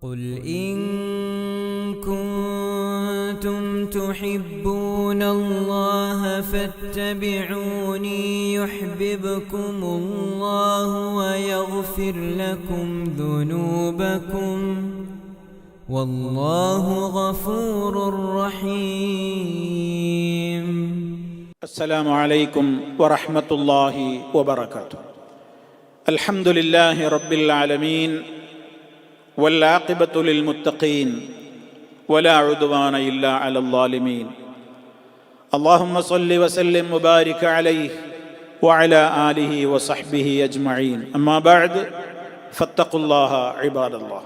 قل إن كنتم تحبون الله فاتبعوني يحببكم الله ويغفر لكم ذنوبكم والله غفور رحيم. السلام عليكم ورحمة الله وبركاته. الحمد لله رب العالمين والعاقبة للمتقين ولا عدوان إلا على الظالمين. اللهم صل وسلم وبارك عليه وعلى آله وصحبه أجمعين. أما بعد فاتقوا الله عباد الله.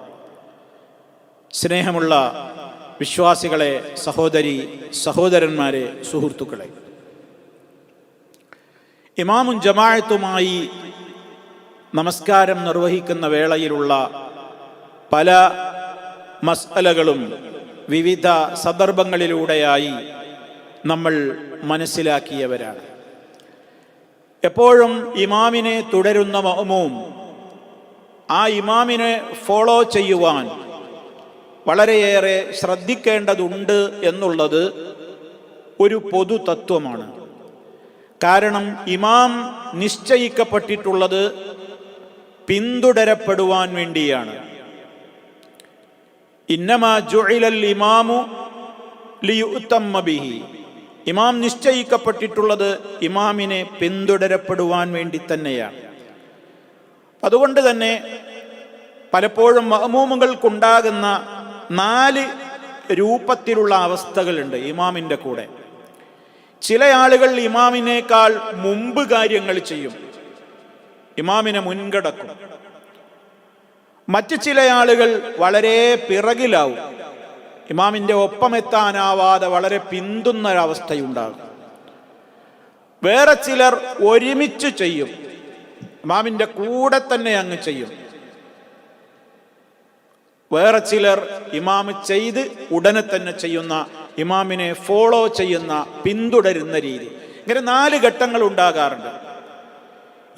സ്നേഹമുള്ള വിശ്വാസികളെ, സഹോദരി സഹോദരന്മാരെ, സുഹൃത്തുക്കളെ, ഇമാമും ജമാഅത്തുമായി നമസ്കാരം നിർവഹിക്കുന്ന വേളയിലുള്ള പല മസ്അലകളും വിവിധ സന്ദർഭങ്ങളിലൂടെയായി നമ്മൾ മനസ്സിലാക്കിയവരാണ്. എപ്പോഴും ഇമാമിനെ തുടരുന്ന മഅ്മൂം ആ ഇമാമിനെ ഫോളോ ചെയ്യുവാൻ വളരെയേറെ ശ്രദ്ധിക്കേണ്ടതുണ്ട് എന്നുള്ളത് ഒരു പൊതു തത്വമാണ്. കാരണം ഇമാം നിശ്ചയിക്കപ്പെട്ടിട്ടുള്ളത് പിന്തുടരപ്പെടുവാൻ വേണ്ടിയാണ്. ഇന്നമാ ജുഇലൽ ഇമാമു ലിയുതമ്മ ബിഹി. ഇമാം നിശ്ചയിക്കപ്പെട്ടിട്ടുള്ളത് ഇമാമിനെ പിന്തുടരപ്പെടുവാൻ വേണ്ടി തന്നെയാണ്. അതുകൊണ്ട് തന്നെ പലപ്പോഴും മഅ്മൂമുകൾക്കുണ്ടാകുന്ന 4 രൂപത്തിലുള്ള അവസ്ഥകളുണ്ട് ഇമാമിൻ്റെ കൂടെ. ചില ആളുകൾ ഇമാമിനേക്കാൾ മുമ്പ് കാര്യങ്ങൾ ചെയ്യും, ഇമാമിനെ മുൻകടക്കും. മറ്റു ചില ആളുകൾ വളരെ പിറകിലാവും, ഇമാമിൻ്റെ ഒപ്പമെത്താനാവാതെ വളരെ പിന്തുന്നൊരവസ്ഥയുണ്ടാകും. വേറെ ചിലർ ഒരുമിച്ച് ചെയ്യും, ഇമാമിൻ്റെ കൂടെ തന്നെ അങ്ങ് ചെയ്യും. വേറെ ചിലർ ഇമാം ചെയ്ത് ഉടനെ തന്നെ ചെയ്യുന്ന, ഇമാമിനെ ഫോളോ ചെയ്യുന്ന, പിന്തുടരുന്ന രീതി. ഇങ്ങനെ 4 ഘട്ടങ്ങൾ ഉണ്ടാകാറുണ്ട്.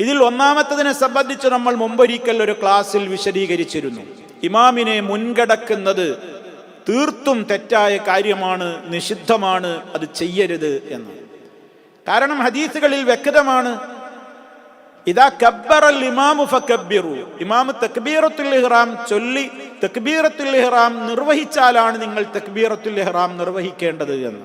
ഇതിൽ ഒന്നാമത്തതിനെ സംബന്ധിച്ച് നമ്മൾ മുമ്പൊരിക്കൽ ഒരു ക്ലാസ്സിൽ വിശദീകരിച്ചിരുന്നു. ഇമാമിനെ മുൻകടക്കുന്നത് തീർത്തും തെറ്റായ കാര്യമാണ്, നിഷിദ്ധമാണ്, അത് ചെയ്യരുത് എന്ന്. കാരണം ഹദീസുകളിൽ വ്യക്തമാണ്, ഇദാ കബ്ബറൽ ഇമാമു ഫകബ്ബിറു. ഇമാം തക്ബീറത്തുൽ ഇഹ്റാം ചൊല്ലി തക്ബീറത്തുൽ ഇഹ്റാം നിർവഹിച്ചാലാണ് നിങ്ങൾ തക്ബീറത്തുൽ ഇഹ്റാം നിർവഹിക്കേണ്ടത് എന്ന്.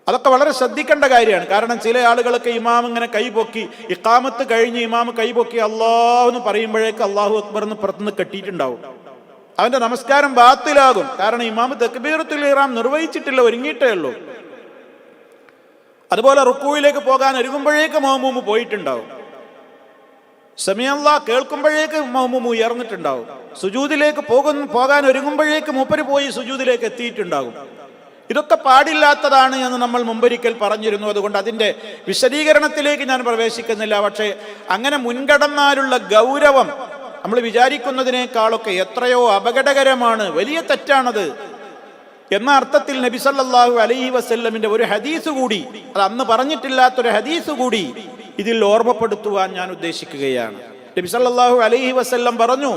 അതൊക്കെ വളരെ ശ്രദ്ധിക്കേണ്ട കാര്യമാണ്. കാരണം ചില ആളുകളൊക്കെ ഇമാം ഇങ്ങനെ കൈപൊക്കി, ഇഖാമത്ത് കഴിഞ്ഞ് ഇമാം കൈപൊക്കി അല്ലാഹു എന്ന് പറയുമ്പോഴേക്ക് അല്ലാഹു അക്ബർ എന്ന് പുറത്തുനിന്ന് കെട്ടിയിട്ടുണ്ടാവും. അവന്റെ നമസ്കാരം ബാത്തിലാകും. കാരണം ഇമാം തക്ബീറത്തുൽ ഇഹ്റാം നിർവഹിച്ചിട്ടില്ല, ഒരുങ്ങിയിട്ടേ ഉള്ളൂ. അതുപോലെ റുക്കൂയിലേക്ക് പോകാൻ ഒരുങ്ങുമ്പോഴേക്ക് മഅ്മൂം പോയിട്ടുണ്ടാവും. സമീഅല്ലാഹ് കേൾക്കുമ്പോഴേക്ക് മഅ്മൂം ഉയർന്നിട്ടുണ്ടാവും. സുജൂദിലേക്ക് പോകാൻ ഒരുങ്ങുമ്പോഴേക്ക് മൂപ്പര് പോയി സുജൂദിലേക്ക് എത്തിയിട്ടുണ്ടാകും. ഇതൊക്കെ പാടില്ലാത്തതാണ് എന്ന് നമ്മൾ മുമ്പൊരിക്കൽ പറഞ്ഞിരുന്നു. അതുകൊണ്ട് അതിൻ്റെ വിശദീകരണത്തിലേക്ക് ഞാൻ പ്രവേശിക്കുന്നില്ല. പക്ഷേ അങ്ങനെ മുൻകടന്നാലുള്ള ഗൗരവം നമ്മൾ വിചാരിക്കുന്നതിനേക്കാളൊക്കെ എത്രയോ അപകടകരമാണ്, വലിയ തെറ്റാണത് എന്ന അർത്ഥത്തിൽ നബി സല്ലല്ലാഹു അലൈഹി വസല്ലമിന്റെ ഒരു ഹദീസ് കൂടി, അത് അന്ന് പറഞ്ഞിട്ടില്ലാത്തൊരു ഹദീസ് കൂടി ഇതിൽ ഓർമ്മപ്പെടുത്തുവാൻ ഞാൻ ഉദ്ദേശിക്കുകയാണ്. നബി സല്ലല്ലാഹു അലൈഹി വസല്ലം പറഞ്ഞു,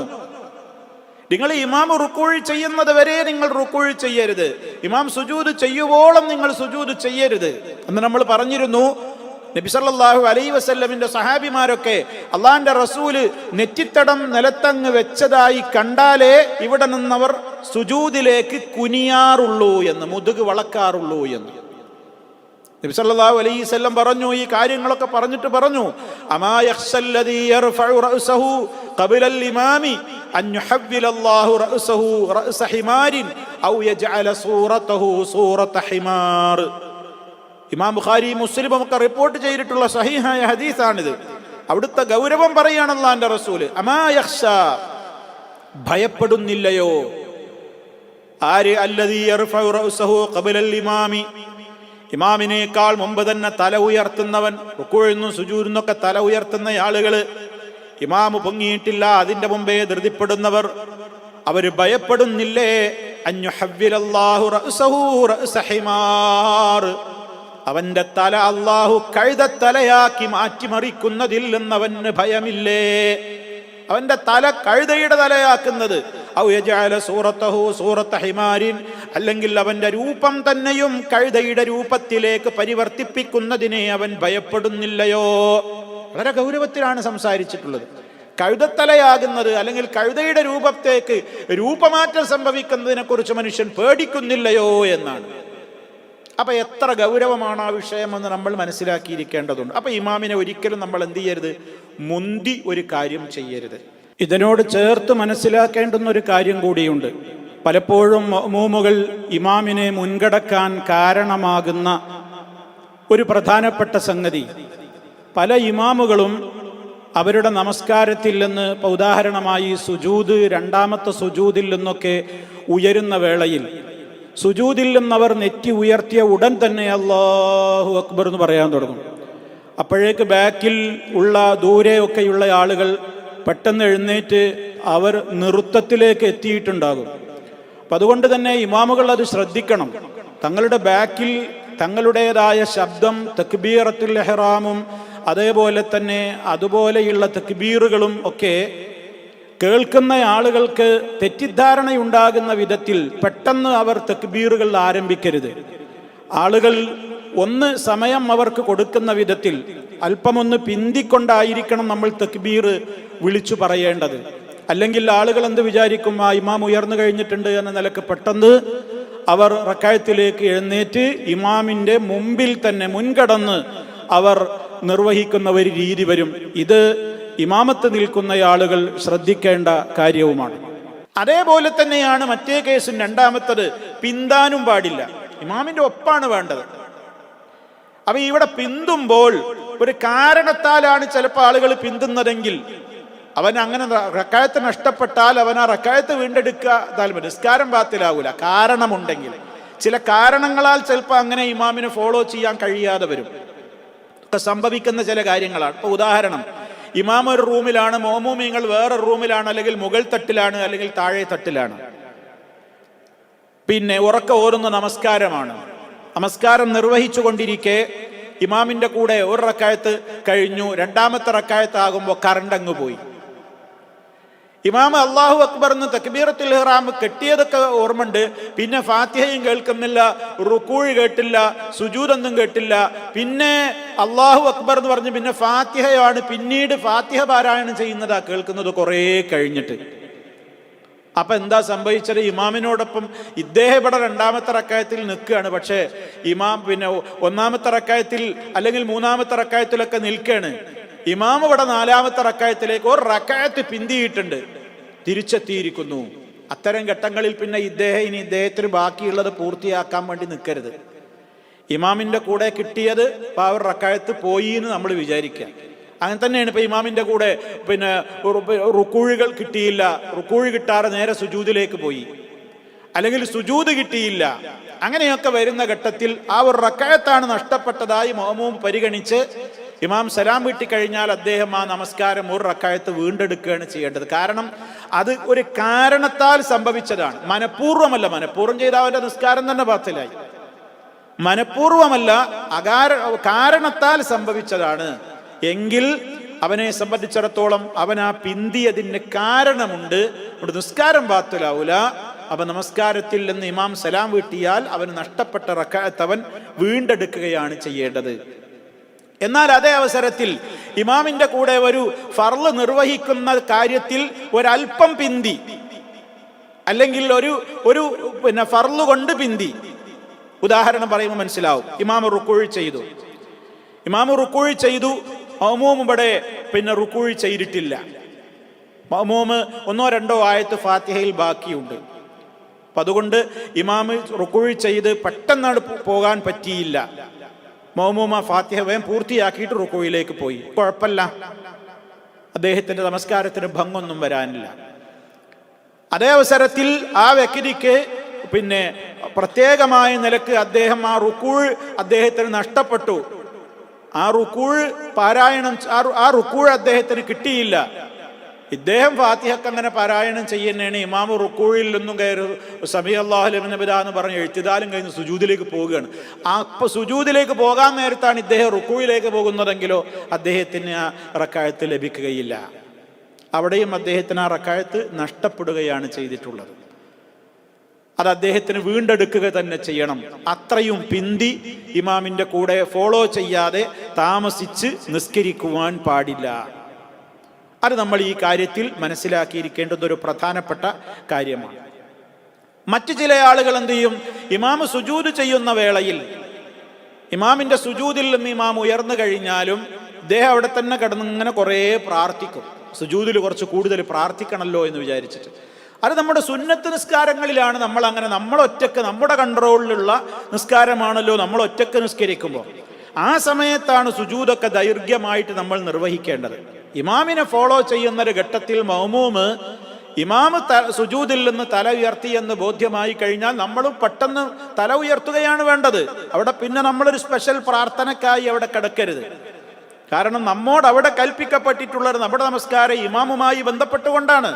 നിങ്ങൾ ഇമാം റുക്കൂഴ് ചെയ്യുന്നത് വരെ നിങ്ങൾ റുക്കൂഴ് ചെയ്യരുത്, ഇമാം സുജൂദ് ചെയ്യുവോളം നിങ്ങൾ സുജൂദ് ചെയ്യരുത് എന്ന് നമ്മൾ പറഞ്ഞിരുന്നു. നബി സല്ലല്ലാഹു അലൈഹി വസല്ലമിന്റെ സഹാബിമാരൊക്കെ അള്ളാഹിന്റെ റസൂല് നെറ്റിത്തടം നിലത്തങ്ങ് വെച്ചതായി കണ്ടാലേ ഇവിടെ നിന്നവർ സുജൂദിലേക്ക് കുനിയാറുള്ളൂ എന്ന്, മുതുക് വളക്കാറുള്ളൂ എന്ന് നബി സല്ലല്ലാഹു അലൈഹി വസല്ലം പറഞ്ഞു. ഈ കാര്യങ്ങളൊക്കെ പറഞ്ഞിട്ട് പറഞ്ഞു, അമാ യഖ്ശല്ലദീ യർഫഉ റഅസഹു ഖബലൽ ഇമാമി അൻ യുഹവ്വിലല്ലാഹു റഅസഹു റഅസ ഹിമാരിൻ ഔ യജ്അല സൂറതഹു സൂറത ഹിമാർ. ഇമാം ബുഖാരി മുസ്ലിം ഒക്കെ റിപ്പോർട്ട് ചെയ്തിട്ടുള്ള സഹീഹായ ഹദീസാണിത്. അവിടുത്തെ ഗൗരവം പറയാണ് അല്ലാഹുവിന്റെ റസൂല്. അമാ യഖ്ശ, ഭയപ്പെടുന്നില്ലയോ? ആര്? അല്ലദീ യർഫഉ റഅസഹു ഖബലൽ ഇമാമി, ഇമാമിനേക്കാൾ മുമ്പ് തന്നെ തല ഉയർത്തുന്നവൻ. റുക്കൂഇന്നും സുജൂദിന്നൊക്കെ തല ഉയർത്തുന്ന ആളുകള്, ഇമാമ് പൊങ്ങിയിട്ടില്ല അതിന്റെ മുമ്പേ ധൃതിപ്പെടുന്നവർ, അവര് ഭയപ്പെടുന്നില്ലേ? അൻ യുഹവ്വിലല്ലാഹു റഅസഹു റഅസ ഹിമാർ, അവന്റെ തല അല്ലാഹു കഴുതത്തലയാക്കി മാറ്റിമറിക്കുന്നതിൽ നിന്നവന് ഭയമില്ലേ? അവന്റെ തല കഴുതയുടെ തലയാക്കുന്നത്, ഔ യജഅല സൂറത്തഹു സൂറത്ത ഹിമാരിൻ, അല്ലെങ്കിൽ അവന്റെ രൂപം തന്നെയും കഴുതയുടെ രൂപത്തിലേക്ക് പരിവർത്തിപ്പിക്കുന്നതിനെ അവൻ ഭയപ്പെടുന്നില്ലയോ? വളരെ ഗൗരവത്തിലാണ് സംസാരിച്ചിട്ടുള്ളത്. കഴുതത്തലയാകുന്നത് അല്ലെങ്കിൽ കഴുതയുടെ രൂപത്തേക്ക് രൂപമാറ്റം സംഭവിക്കുന്നതിനെ കുറിച്ച് മനുഷ്യൻ പേടിക്കുന്നില്ലയോ എന്നാണ്. അപ്പൊ എത്ര ഗൗരവമാണ് ആ വിഷയമെന്ന് നമ്മൾ മനസ്സിലാക്കിയിരിക്കേണ്ടതുണ്ട്. അപ്പൊ ഇമാമിനെ ഒരിക്കലും നമ്മൾ എന്ത് ചെയ്യരുത്? മുന്തി ഒരു കാര്യം ചെയ്യരുത്. ഇതിനോട് ചേർത്ത് മനസ്സിലാക്കേണ്ടുന്ന ഒരു കാര്യം കൂടിയുണ്ട്. പലപ്പോഴും മഅ്മൂമുകൾ ഇമാമിനെ മുൻകടക്കാൻ കാരണമാകുന്ന ഒരു പ്രധാനപ്പെട്ട സംഗതി, പല ഇമാമുകളും അവരുടെ നമസ്കാരത്തിൽ നിന്ന്, ഉദാഹരണമായി സുജൂദ്, രണ്ടാമത്തെ സുജൂദിൽ നിന്നൊക്കെ ഉയരുന്ന വേളയിൽ, സുജൂദിൽ നിന്നവർ നെറ്റി ഉയർത്തിയ ഉടൻ തന്നെ അല്ലാഹു അക്ബർ എന്ന് പറയാൻ തുടങ്ങും. അപ്പോഴേക്ക് ബാക്കിൽ ഉള്ള ദൂരെയൊക്കെയുള്ള ആളുകൾ പെട്ടെന്ന് എഴുന്നേറ്റ് അവർ നൃത്തത്തിലേക്ക് എത്തിയിട്ടുണ്ടാകും. അപ്പം അതുകൊണ്ട് തന്നെ ഇമാമുകൾ അത് ശ്രദ്ധിക്കണം. തങ്ങളുടെ ബാക്കിൽ തങ്ങളുടേതായ ശബ്ദം, തക്ബീറത്തുൽ ഇഹ്റാമും അതേപോലെ തന്നെ അതുപോലെയുള്ള തക്ബീറുകളും ഒക്കെ കേൾക്കുന്ന ആളുകൾക്ക് തെറ്റിദ്ധാരണയുണ്ടാകുന്ന വിധത്തിൽ പെട്ടെന്ന് അവർ തക്ബീറുകൾ ആരംഭിക്കരുത്. ആളുകൾ ഒന്ന് സമയം അവർക്ക് കൊടുക്കുന്ന വിധത്തിൽ അല്പമൊന്ന് പിന്തിക്കൊണ്ടായിരിക്കണം നമ്മൾ തക്ബീർ വിളിച്ചു പറയേണ്ടത്. അല്ലെങ്കിൽ ആളുകൾ എന്ത് വിചാരിക്കും, ആ ഇമാം ഉയർന്നു കഴിഞ്ഞിട്ടുണ്ട് എന്ന നിലക്ക് പെട്ടെന്ന് അവർ റക്അത്തിലേക്ക് എഴുന്നേറ്റ് ഇമാമിൻ്റെ മുമ്പിൽ തന്നെ മുൻകടന്ന് അവർ നിർവഹിക്കുന്ന ഒരു രീതി വരും. ഇത് ഇമാമത്ത് നിൽക്കുന്ന ആളുകൾ ശ്രദ്ധിക്കേണ്ട കാര്യവുമാണ്. അതേപോലെ തന്നെയാണ് മറ്റേ കേസും. രണ്ടാമത്തത്, പിന്താനും പാടില്ല, ഇമാമിന്റെ ഒപ്പാണ് വേണ്ടത്. അപ്പൊ ഇവിടെ പിന്തുമ്പോൾ ഒരു കാരണത്താലാണ് ചിലപ്പോൾ ആളുകൾ പിന്തുന്നതെങ്കിൽ അവൻ അങ്ങനെ റക്അത്ത് നഷ്ടപ്പെട്ടാൽ അവൻ ആ റക്അത്ത് വീണ്ടെടുക്കുക താല്പര്യം, നിസ്കാരം ബാത്തിലാവൂല. കാരണമുണ്ടെങ്കിൽ, ചില കാരണങ്ങളാൽ ചിലപ്പോൾ അങ്ങനെ ഇമാമിനെ ഫോളോ ചെയ്യാൻ കഴിയാതെ വരും. ഒക്കെ സംഭവിക്കുന്ന ചില കാര്യങ്ങളാണ്. ഇപ്പൊ ഉദാഹരണം, ഇമാം ഒരു റൂമിലാണ്, മഅ്മൂമീങ്ങൾ വേറെ റൂമിലാണ്, അല്ലെങ്കിൽ മുകൾ തട്ടിലാണ്, അല്ലെങ്കിൽ താഴെ തട്ടിലാണ്. പിന്നെ ഉറക്ക ഓരുന്ന നമസ്കാരമാണ്. നമസ്കാരം നിർവഹിച്ചു കൊണ്ടിരിക്കെ ഇമാമിന്റെ കൂടെ ഒരു റക്അത്ത് കഴിഞ്ഞു, രണ്ടാമത്തെ റക്അത്ത് ആകുമ്പോൾ കറണ്ട് അങ്ങ് പോയി. ഇമാം അല്ലാഹു അക്ബർ എന്ന് തക്ബീറത്തുൽ ഇഹ്റാം കെട്ടിയതൊക്കെ ഓർമ്മയുണ്ട്, പിന്നെ ഫാത്തിഹയും കേൾക്കുന്നില്ല, റുക്കൂഴ് കേട്ടില്ല, സുജൂദൊന്നും കേട്ടില്ല, പിന്നെ അല്ലാഹു അക്ബർ എന്ന് പറഞ്ഞ് പിന്നെ ഫാത്തിഹയാണ്, പിന്നീട് ഫാത്തിഹ പാരായണം ചെയ്യുന്നതാ കേൾക്കുന്നത് കുറേ കഴിഞ്ഞിട്ട്. അപ്പൊ എന്താ സംഭവിച്ചത്? ഇമാമിനോടൊപ്പം ഇദ്ദേഹം ഇവിടെ രണ്ടാമത്തെ റക്അത്തിൽ നിൽക്കുകയാണ്, പക്ഷേ ഇമാം പിന്നെ ഒന്നാമത്തെ റക്അത്തിൽ അല്ലെങ്കിൽ മൂന്നാമത്തെ റക്അത്തിലൊക്കെ നിൽക്കുകയാണ്. ഇമാം ഇവിടെ നാലാമത്തെ റക്അത്തിലേക്ക് ഒരു റക്അത്ത് പിന്തിയിട്ടുണ്ട്, തിരിച്ചെത്തിയിരിക്കുന്നു. അത്തരം ഘട്ടങ്ങളിൽ പിന്നെ ഇനി ഇദ്ദേഹത്തിന് ബാക്കിയുള്ളത് പൂർത്തിയാക്കാൻ വേണ്ടി നിൽക്കരുത്. ഇമാമിന്റെ കൂടെ കിട്ടിയത് ആ ഒരു റക്അത്ത് പോയി എന്ന് നമ്മൾ വിചാരിക്കുക. അങ്ങനെ തന്നെയാണ് ഇപ്പൊ ഇമാമിന്റെ കൂടെ പിന്നെ റുക്കൂഴുകൾ കിട്ടിയില്ല, റുക്കൂഴ് കിട്ടാതെ നേരെ സുജൂദിലേക്ക് പോയി, അല്ലെങ്കിൽ സുജൂദ് കിട്ടിയില്ല. അങ്ങനെയൊക്കെ വരുന്ന ഘട്ടത്തിൽ ആ ഒരു റക്അത്താണ് നഷ്ടപ്പെട്ടതായി മഅ്മൂം പരിഗണിച്ച് ഇമാം സലാം വീട്ടിക്കഴിഞ്ഞാൽ അദ്ദേഹം ആ നമസ്കാരം ഒരു റക്അത്ത് വീണ്ടെടുക്കുകയാണ് ചെയ്യേണ്ടത്. കാരണം അത് ഒരു കാരണത്താൽ സംഭവിച്ചതാണ്, മനഃപൂർവ്വമല്ല. മനഃപൂർവ്വം ചെയ്ത അവന്റെ നിസ്കാരം തന്നെ ബാത്തിലായി. മനഃപൂർവ്വമല്ല, കാരണത്താൽ സംഭവിച്ചതാണ് എങ്കിൽ അവനെ സംബന്ധിച്ചിടത്തോളം അവൻ ആ പിന്തിയതിന് കാരണമുണ്ട്, നിസ്കാരം ബാത്തിലാവൂല. അപ്പൊ നമസ്കാരത്തിൽ നിന്ന് ഇമാം സലാം വീട്ടിയാൽ അവന് നഷ്ടപ്പെട്ട റക്അത്ത് അവൻ വീണ്ടെടുക്കുകയാണ് ചെയ്യേണ്ടത്. എന്നാൽ അതേ അവസരത്തിൽ ഇമാമിന്റെ കൂടെ ഒരു ഫർള് നിർവഹിക്കുന്ന കാര്യത്തിൽ ഒരല്പം പിന്തി, അല്ലെങ്കിൽ ഒരു പിന്നെ ഫർള് കൊണ്ട് പിന്തി. ഉദാഹരണം പറയുമ്പോൾ മനസ്സിലാവും. ഇമാം റുക്കൂഴ് ചെയ്തു, മഅ്മൂം ഇവിടെ പിന്നെ റുക്കൂഴ് ചെയ്തിട്ടില്ല. മഅ്മൂം ഒന്നോ രണ്ടോ ആയത്ത് ഫാത്തിഹയിൽ ബാക്കിയുണ്ട്. അപ്പം അതുകൊണ്ട് ഇമാം റുക്കൂഴ് ചെയ്ത് പെട്ടെന്നാണ് പോകാൻ പറ്റിയില്ല. മഅ്മൂം ഫാത്തിഹ വേഗം പൂർത്തിയാക്കിയിട്ട് റുക്കൂയിലേക്ക് പോയി. കുഴപ്പമില്ല, അദ്ദേഹത്തിന്റെ നമസ്കാരത്തിന് ഭംഗൊന്നും വരാനില്ല. അതേ അവസരത്തിൽ ആ വ്യക്തിക്ക് പിന്നെ പ്രത്യേകമായ നിലക്ക് അദ്ദേഹം ആ റുക്കൂഴ് അദ്ദേഹത്തിന് നഷ്ടപ്പെട്ടു, ആ റുക്കൂഴ് പാരായണം ആ റുക്കൂഴ് അദ്ദേഹത്തിന് കിട്ടിയില്ല. ഇദ്ദേഹം ഫാത്തിഹക്ക് അങ്ങനെ പാരായണം ചെയ്യുന്നതാണ്. ഇമാം റുക്കൂഴിൽ നിന്നും കയറി സമീ അല്ലാഹു ലിമൻ ഹമിദാ എന്ന് പറഞ്ഞ് എഴുത്തിദാലും കഴിഞ്ഞ് സുജൂദിലേക്ക് പോവുകയാണ്. അപ്പോൾ സുജൂദിലേക്ക് പോകാൻ നേരത്താണ് ഇദ്ദേഹം റുക്കൂഴിലേക്ക് പോകുന്നതെങ്കിലോ അദ്ദേഹത്തിന് ആ റക്അത്ത് ലഭിക്കുകയില്ല. അവിടെയും അദ്ദേഹത്തിന് ആ റക്അത്ത് നഷ്ടപ്പെടുകയാണ് ചെയ്തിട്ടുള്ളത്. അത് അദ്ദേഹത്തിന് വീണ്ടെടുക്കുക തന്നെ ചെയ്യണം. അത്രയും പിന്തി ഇമാമിൻ്റെ കൂടെ ഫോളോ ചെയ്യാതെ താമസിച്ച് നിസ്കരിക്കുവാൻ പാടില്ല. അത് നമ്മൾ ഈ കാര്യത്തിൽ മനസ്സിലാക്കിയിരിക്കേണ്ടുന്ന ഒരു പ്രധാനപ്പെട്ട കാര്യമാണ്. മറ്റു ചില ആളുകൾ എന്ത് ചെയ്യും? ഇമാമ് സുജൂദ് ചെയ്യുന്ന വേളയിൽ ഇമാമിൻ്റെ സുജൂദിൽ നിന്ന് ഇമാം ഉയർന്നു കഴിഞ്ഞാലും അദ്ദേഹം അവിടെ തന്നെ കിടന്നിങ്ങനെ കുറേ പ്രാർത്ഥിക്കും. സുജൂദിൽ കുറച്ച് കൂടുതൽ പ്രാർത്ഥിക്കണമല്ലോ എന്ന് വിചാരിച്ചിട്ട്. അത് നമ്മുടെ സുന്നത്ത് നിസ്കാരങ്ങളിലാണ് നമ്മൾ അങ്ങനെ നമ്മളൊറ്റക്ക് നമ്മുടെ കൺട്രോളിലുള്ള നിസ്കാരമാണല്ലോ നമ്മൾ ഒറ്റക്ക് നിസ്കരിക്കുമ്പോൾ. ആ സമയത്താണ് സുജൂദൊക്കെ ദൈർഘ്യമായിട്ട് നമ്മൾ നിർവഹിക്കേണ്ടത്. ഇമാമിനെ ഫോളോ ചെയ്യുന്നൊരു ഘട്ടത്തിൽ മഅ്മൂമ് ഇമാമ് സുജൂദിൽ നിന്ന് തല ഉയർത്തി എന്ന് ബോധ്യമായി കഴിഞ്ഞാൽ നമ്മളും പെട്ടെന്ന് തല ഉയർത്തുകയാണ് വേണ്ടത്. അവിടെ പിന്നെ നമ്മളൊരു സ്പെഷ്യൽ പ്രാർത്ഥനക്കായി അവിടെ കിടക്കരുത്. കാരണം നമ്മോട് അവിടെ കൽപ്പിക്കപ്പെട്ടിട്ടുള്ളത് നമ്മുടെ നമസ്കാരം ഇമാമുമായി ബന്ധപ്പെട്ടുകൊണ്ടാണ്.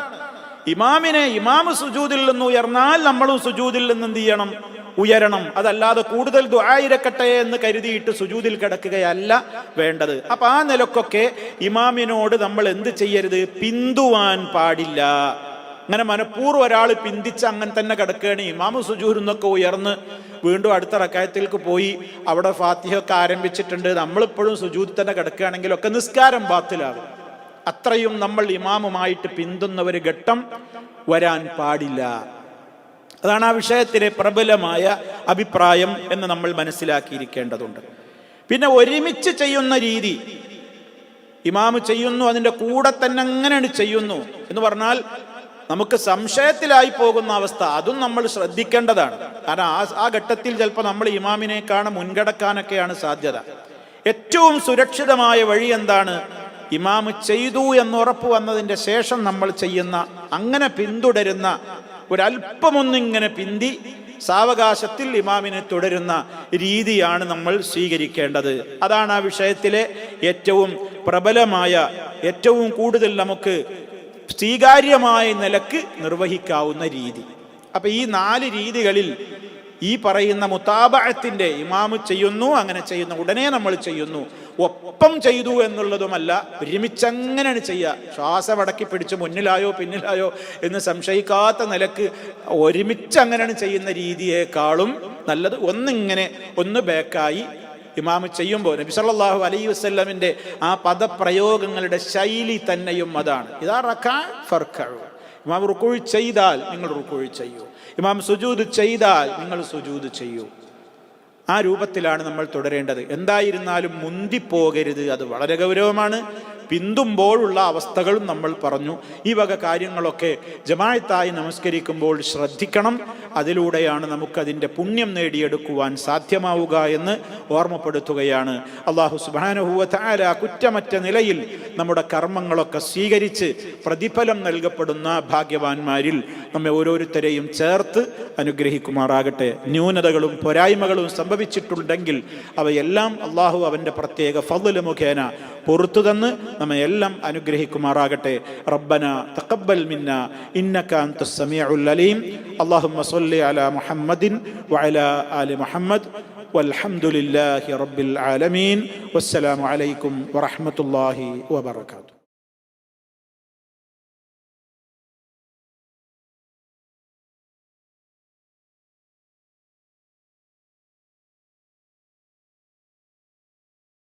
ഇമാമ് സുജൂദിൽ നിന്ന് ഉയർന്നാൽ നമ്മളും സുജൂദിൽ നിന്ന് എന്ത് ചെയ്യണം? ഉയരണം. അതല്ലാതെ കൂടുതൽ ദുആയിരക്കട്ടെ എന്ന് കരുതിയിട്ട് സുജൂദിൽ കിടക്കുകയല്ല വേണ്ടത്. അപ്പൊ ആ നിലക്കൊക്കെ ഇമാമിനോട് നമ്മൾ എന്ത് ചെയ്യരുത്? പിന്തുവാൻ പാടില്ല. അങ്ങനെ മനഃപൂർവ്വം ഒരാൾ പിന്തിച്ച് അങ്ങനെ തന്നെ കിടക്കുകയാണ്, ഇമാമ് സുജൂദിൽ നിന്നൊക്കെ ഉയർന്ന് വീണ്ടും അടുത്ത റക്അത്തിലേക്ക് പോയി അവിടെ ഫാത്തിഹ ഒക്കെ ആരംഭിച്ചിട്ടുണ്ട്, നമ്മളിപ്പോഴും സുജൂദിൽ തന്നെ കിടക്കുകയാണെങ്കിലൊക്കെ നിസ്കാരം ബാത്തിലാകും. അത്രയും നമ്മൾ ഇമാമുമായിട്ട് പിന്തുന്ന ഒരു ഘട്ടം വരാൻ പാടില്ല. അതാണ് ആ വിഷയത്തിലെ പ്രബലമായ അഭിപ്രായം എന്ന് നമ്മൾ മനസ്സിലാക്കിയിരിക്കേണ്ടതുണ്ട്. പിന്നെ ഒരുമിച്ച് ചെയ്യുന്ന രീതി, ഇമാമ് ചെയ്യുന്നു അതിൻ്റെ കൂടെ തന്നെ അങ്ങനെയാണ് ചെയ്യുന്നു എന്ന് പറഞ്ഞാൽ നമുക്ക് സംശയത്തിലായി പോകുന്ന അവസ്ഥ, അതും നമ്മൾ ശ്രദ്ധിക്കേണ്ടതാണ്. കാരണം ആ ഘട്ടത്തിൽ ചിലപ്പോൾ നമ്മൾ ഇമാമിനേക്കാണ് മുൻകടക്കാനൊക്കെയാണ് സാധ്യത. ഏറ്റവും സുരക്ഷിതമായ വഴി എന്താണ്? ഇമാമ് ചെയ്തു എന്നുറപ്പ് വന്നതിൻ്റെ ശേഷം നമ്മൾ ചെയ്യുന്ന, അങ്ങനെ പിന്തുടരുന്ന, ഒരല്പമൊന്നിങ്ങനെ പിന്തി സാവകാശത്തിൽ ഇമാമിനെ തുടരുന്ന രീതിയാണ് നമ്മൾ സ്വീകരിക്കേണ്ടത്. അതാണ് ആ വിഷയത്തിലെ ഏറ്റവും പ്രബലമായ, ഏറ്റവും കൂടുതൽ നമുക്ക് സ്വീകാര്യമായ നിലക്ക് നിർവഹിക്കാവുന്ന രീതി. അപ്പൊ ഈ 4 രീതികളിൽ ഈ പറയുന്ന മുതാബഅത്തിന്റെ, ഇമാമ് ചെയ്യുന്നു അങ്ങനെ ചെയ്യുന്നു ഉടനെ നമ്മൾ ചെയ്യുന്നു, ഒപ്പം ചെയ്തു എന്നുള്ളതുമല്ല, ഒരുമിച്ചങ്ങനെയാണ് ചെയ്യുക, ശ്വാസമടക്കി പിടിച്ച് മുന്നിലായോ പിന്നിലായോ എന്ന് സംശയിക്കാത്ത നിലക്ക് ഒരുമിച്ചങ്ങനെയാണ് ചെയ്യുന്ന രീതിയേക്കാളും നല്ലത് ഒന്ന് ബേക്കായി ഇമാമ് ചെയ്യുമ്പോൾ നബി സല്ലല്ലാഹു അലൈഹി വസല്ലമിന്റെ ആ പദപ്രയോഗങ്ങളുടെ ശൈലി തന്നെയും അതാണ്. ഇദാ റകഅ ഫർകഉ, ഇമാം റുകൂഅ് ചെയ്താൽ നിങ്ങൾ റുകൂഅ് ചെയ്യൂ, ഇമാം സുജൂദ് ചെയ്താൽ നിങ്ങൾ സുജൂദ് ചെയ്യൂ. ആ രൂപത്തിലാണ് നമ്മൾ തുടരേണ്ടത്. എന്തായിരുന്നാലും മുന്തിപ്പോകരുത്, അത് വളരെ ഗൗരവമാണ്. പിന്തുമ്പോഴുള്ള അവസ്ഥകളും നമ്മൾ പറഞ്ഞു. ഈ വക കാര്യങ്ങളൊക്കെ ജമാഅത്തായി നമസ്കരിക്കുമ്പോൾ ശ്രദ്ധിക്കണം. അതിലൂടെയാണ് നമുക്കതിൻ്റെ പുണ്യം നേടിയെടുക്കുവാൻ സാധ്യമാവുക എന്ന് ഓർമ്മപ്പെടുത്തുകയാണ്. അല്ലാഹു സുബ്ഹാനഹു വ തആല കുറ്റമറ്റ നിലയിൽ നമ്മുടെ കർമ്മങ്ങളൊക്കെ സ്വീകരിച്ച് പ്രതിഫലം നൽകപ്പെടുന്ന ഭാഗ്യവാന്മാരിൽ നമ്മെ ഓരോരുത്തരെയും ചേർത്ത് അനുഗ്രഹിക്കുമാറാകട്ടെ. ന്യൂനതകളും പോരായ്മകളും സംഭവിച്ചിട്ടുണ്ടെങ്കിൽ അവയെല്ലാം അള്ളാഹു അവൻ്റെ പ്രത്യേക ഫദ്ല് മുഖേന പുറത്തു തന്ന് നമ്മെ എല്ലാം അനുഗ്രഹിക്കുമാറാകട്ടെ. റബ്ബന തഖബ്ബൽ മിന്ന ഇന്നക അൻതസ് സമീഉൽ അലീം. അല്ലാഹുമ്മ സ്വല്ലി അലാ മുഹമ്മദിൻ വഅലാ ആലി മുഹമ്മദ് വൽഹംദുലില്ലാഹി റബ്ബിൽ ആലമീൻ. വസ്സലാമു അലൈക്കും വറഹ്മത്തുള്ളാഹി വബറകാതുഹു.